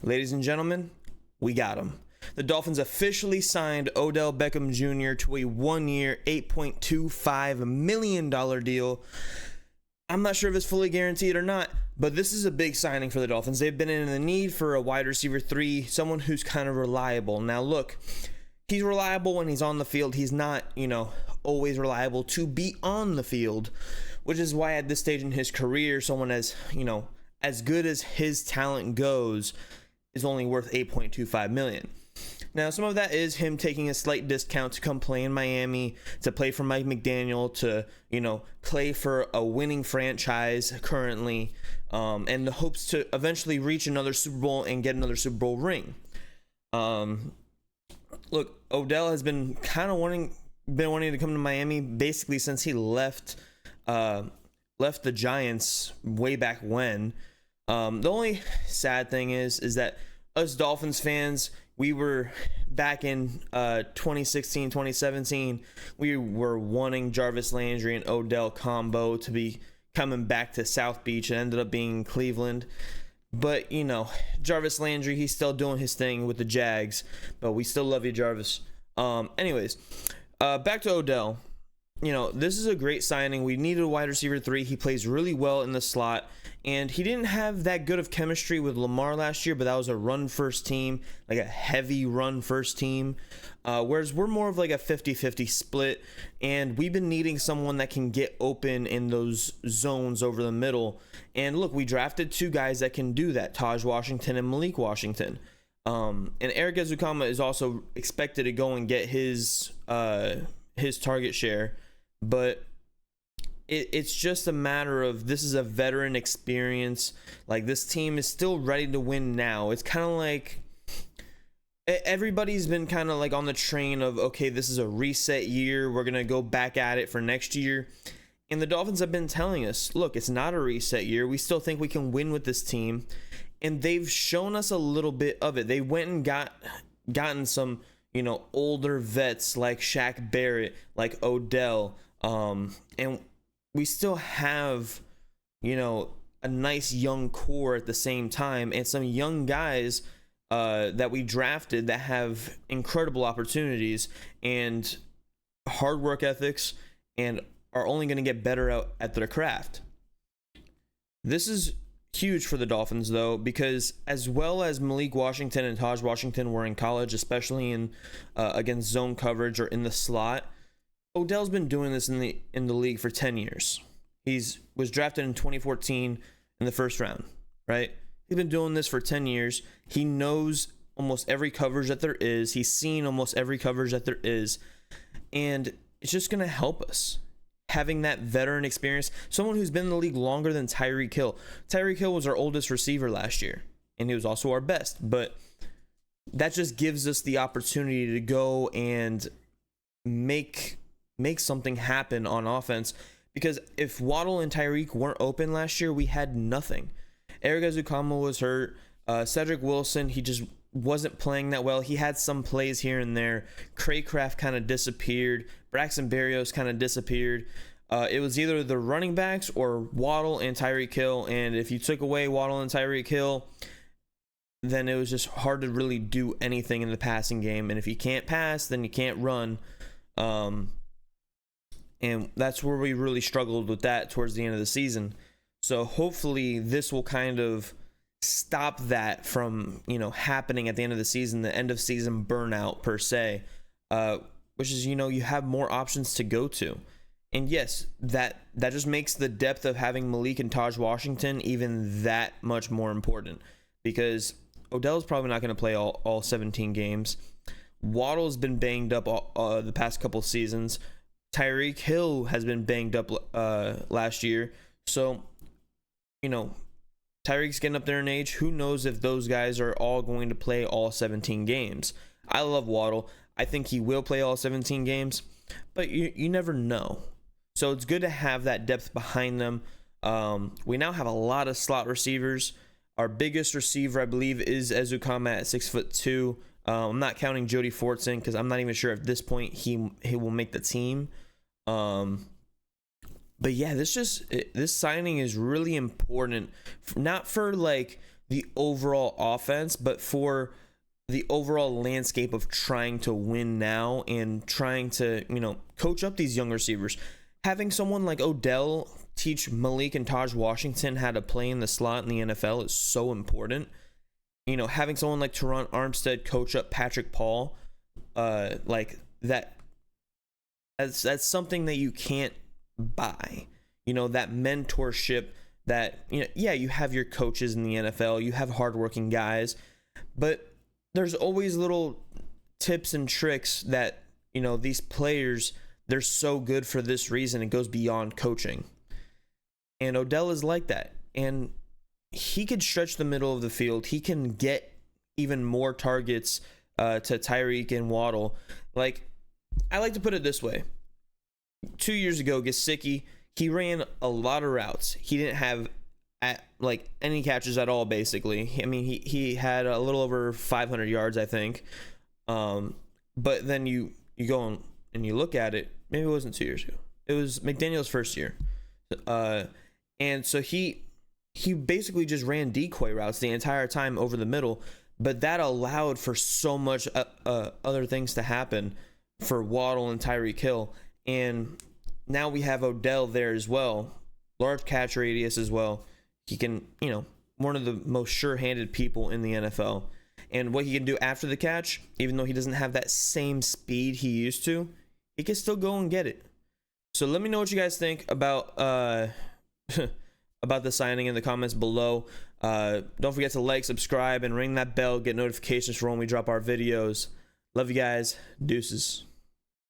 Ladies and gentlemen, we got him. The Dolphins officially signed Odell Beckham Jr. to a 1-year, $8.25 million deal. I'm not sure if it's fully guaranteed or not, but this is a big signing for the Dolphins. They've been in the need for a wide receiver 3, someone who's kind of reliable. Now, look, he's reliable when he's on the field. He's not, always reliable to be on the field, which is why at this stage in his career, someone as good as his talent goes is only worth $8.25 million. Now, some of that is him taking a slight discount to come play in Miami, to play for Mike McDaniel, to, play for a winning franchise currently, and the hopes to eventually reach another Super Bowl and get another Super Bowl ring. Look, Odell has been kind of wanting to come to Miami basically since he left the Giants way back when. The only sad thing is that us Dolphins fans, we were back in 2016, 2017, we were wanting Jarvis Landry and Odell combo to be coming back to South Beach. It ended up being Cleveland. But, Jarvis Landry, he's still doing his thing with the Jags, but we still love you, Jarvis. Anyways, back to Odell. This is a great signing. We needed a wide receiver 3. He plays really well in the slot, and he didn't have that good of chemistry with Lamar last year, but that was a run-first team, like a heavy run-first team, whereas we're more of like a 50-50 split, and we've been needing someone that can get open in those zones over the middle. And look, we drafted 2 guys that can do that, Taj Washington and Malik Washington. And Eric Ezukama is also expected to go and get his target share. But it's just a matter of, this is a veteran experience. Like, this team is still ready to win now. It's kind of like everybody's been kind of like on the train of, okay, this is a reset year. We're going to go back at it for next year. And the Dolphins have been telling us, look, it's not a reset year. We still think we can win with this team. And they've shown us a little bit of it. They went and gotten some, older vets like Shaq Barrett, like Odell. And we still have, a nice young core at the same time, and some young guys that we drafted that have incredible opportunities and hard work ethics and are only going to get better out at their craft. This is huge for the Dolphins, though, because as well as Malik Washington and Taj Washington were in college, especially in against zone coverage or in the slot, Odell's been doing this in the league for 10 years. Was drafted in 2014 in the first round, right? He's been doing this for 10 years. He knows almost every coverage that there is. He's seen almost every coverage that there is. And it's just going to help us. Having that veteran experience, someone who's been in the league longer than Tyreek Hill. Tyreek Hill was our oldest receiver last year, and he was also our best. But that just gives us the opportunity to go and make something happen on offense, because if Waddle and Tyreek weren't open last year, we had nothing. Eric Ezukama was hurt. Cedric Wilson, he just wasn't playing that well. He had some plays here and there. Craycraft kind of disappeared. Braxton Berrios kind of disappeared. It was either the running backs or Waddle and Tyreek Hill, and if you took away Waddle and Tyreek Hill, then it was just hard to really do anything in the passing game. And if you can't pass, then you can't run. And that's where we really struggled with that towards the end of the season. So hopefully this will kind of stop that from, happening at the end of the season, the end of season burnout per se, which is, you have more options to go to. And yes, that just makes the depth of having Malik and Taj Washington even that much more important, because Odell's probably not going to play all 17 games. Waddle's been banged up the past couple seasons. Tyreek Hill has been banged up last year. So, Tyreek's getting up there in age. Who knows if those guys are all going to play all 17 games. I love Waddle. I think he will play all 17 games, but you never know. So it's good to have that depth behind them. We now have a lot of slot receivers. Our biggest receiver, I believe, is Ezukama at 6'2". I'm not counting Jody Fortson because I'm not even sure at this point he will make the team. But yeah, this signing is really important, not for like the overall offense, but for the overall landscape of trying to win now and trying to, coach up these young receivers. Having someone like Odell teach Malik and Taj Washington how to play in the slot in the NFL is so important. Having someone like Teron Armstead coach up Patrick Paul, like that, that's something that you can't buy. That mentorship that, you have your coaches in the NFL, you have hardworking guys, but there's always little tips and tricks that, these players, they're so good for this reason. It goes beyond coaching. And Odell is like that. And he could stretch the middle of the field. He can get even more targets to Tyreek and Waddle. Like, I like to put it this way. 2 years ago, Gesicki, he ran a lot of routes. He didn't have any catches at all, basically. I mean, he had a little over 500 yards, I think. But then you go and you look at it, maybe it wasn't 2 years ago. It was McDaniel's first year. And so he basically just ran decoy routes the entire time over the middle, but that allowed for so much other things to happen for Waddle and Tyreek Hill. And now we have Odell there as well. Large catch radius as well. He can, one of the most sure-handed people in the NFL. And what he can do after the catch, even though he doesn't have that same speed he used to, he can still go and get it. So let me know what you guys think about about the signing in the comments below. Don't forget to like, subscribe, and ring that bell. Get notifications for when we drop our videos. Love you guys. Deuces.